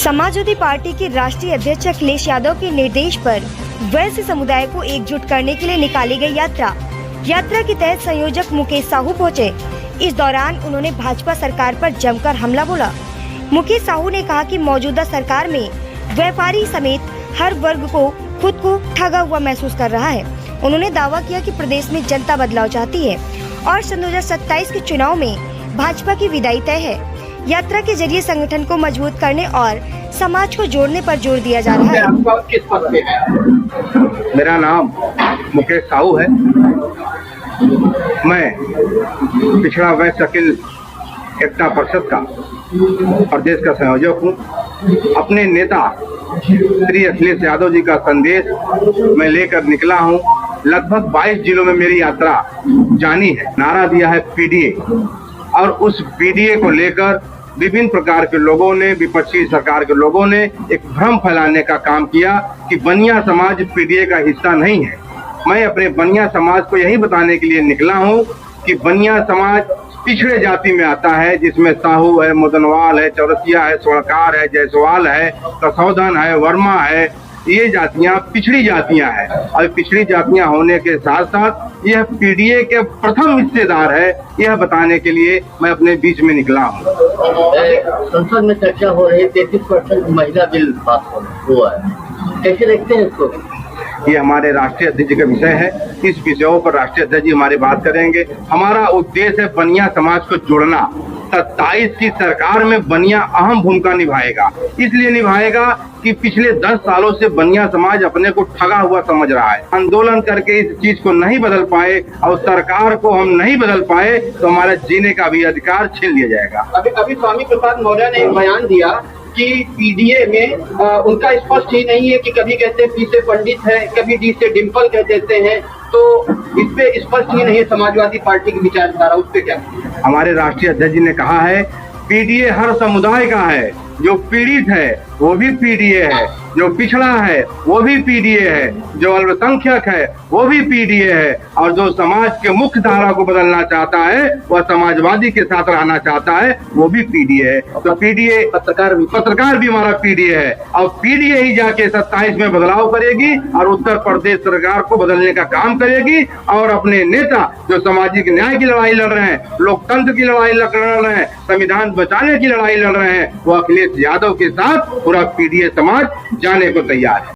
Samajwadi party के राष्ट्रीय अध्यक्ष अखिलेश यादव के निर्देश पर वैश्य समुदाय को एकजुट करने के लिए निकाली गई यात्रा के तहत संयोजक मुकेश साहू पहुंचे। इस दौरान उन्होंने भाजपा सरकार पर जमकर हमला बोला। मुकेश साहू ने कहा कि मौजूदा सरकार में व्यापारी समेत हर वर्ग को खुद को ठगा हुआ महसूस कर रहा है। उन्होंने दावा किया कि प्रदेश में जनता बदलाव चाहती है और सन 2027 के चुनाव में भाजपा की विदाई तय है। यात्रा के जरिए संगठन को मजबूत करने और समाज को जोड़ने पर जोर दिया जा रहा है। किस पद पे है? मेरा नाम मुकेश साहू है। मैं पिछड़ा वैश्य अखिल एकता परिषद का प्रदेश का संयोजक हूँ। अपने नेता श्री अखिलेश यादव जी का संदेश मैं लेकर निकला हूँ। लगभग 22 जिलों में मेरी यात्रा जानी है। नारा दिया है पीडीए, और उस पीडीए को लेकर विभिन्न प्रकार के लोगों ने, विपक्षी सरकार के लोगों ने एक भ्रम फैलाने का काम किया कि बनिया समाज पीडीए का हिस्सा नहीं है। मैं अपने बनिया समाज को यही बताने के लिए निकला हूं कि बनिया समाज पिछड़े जाति में आता है, जिसमें साहू है, मुदनवाल है, चौरसिया है, स्वर्णकार है, जायसवाल है, कसौधन है, वर्मा है। ये जातियां पिछड़ी जातियां हैं और पिछड़ी जातियां होने के साथ साथ यह पीडीए के प्रथम हिस्सेदार है। यह बताने के लिए मैं अपने बीच में निकला हूँ। संसद में चर्चा हो रही है, 33% महिला बिल पास हुआ है, कैसे देखते हैं इसको? ये हमारे राष्ट्रीय अध्यक्ष का विषय है। इस विषयों पर राष्ट्रीय अध्यक्ष जी हमारी बात करेंगे। हमारा उद्देश्य है बनिया समाज को जोड़ना। 27 की सरकार में बनिया अहम भूमिका निभाएगा। इसलिए निभाएगा कि पिछले 10 सालों से बनिया समाज अपने को ठगा हुआ समझ रहा है। आंदोलन करके इस चीज को नहीं बदल पाए और सरकार को हम नहीं बदल पाए तो हमारा जीने का भी अधिकार छीन लिया जाएगा। अभी स्वामी प्रसाद मौर्य ने एक बयान दिया कि पीडीए में उनका स्पष्ट ही नहीं है कि कभी कहते हैं पी से पंडित है, कभी डी से डिम्पल कह देते हैं, तो इस पे स्पष्ट ही नहीं है समाजवादी पार्टी की विचारधारा। उस पे क्या? हमारे राष्ट्रीय अध्यक्ष जी ने कहा है पीडीए हर समुदाय का है। जो पीड़ित है वो भी पीडीए है, जो पिछड़ा है वो भी पीडीए है, जो अल्पसंख्यक है वो भी पीडीए है, और जो समाज के मुख्य धारा को बदलना चाहता है, वह समाजवादी के साथ रहना चाहता है, वो भी पीडीए है। तो पीडीए पत्रकार भी हमारा पीडीए है, और पीडीए ही जाके 27 में बदलाव करेगी और उत्तर प्रदेश सरकार को बदलने का काम करेगी। और अपने नेता जो सामाजिक न्याय की लड़ाई लड़ रहे हैं, लोकतंत्र की लड़ाई लड़ रहे हैं, संविधान बचाने की लड़ाई लड़ रहे हैं, वो अखिलेश यादव के साथ पूरा पीडीए समाज जाने को तैयार है।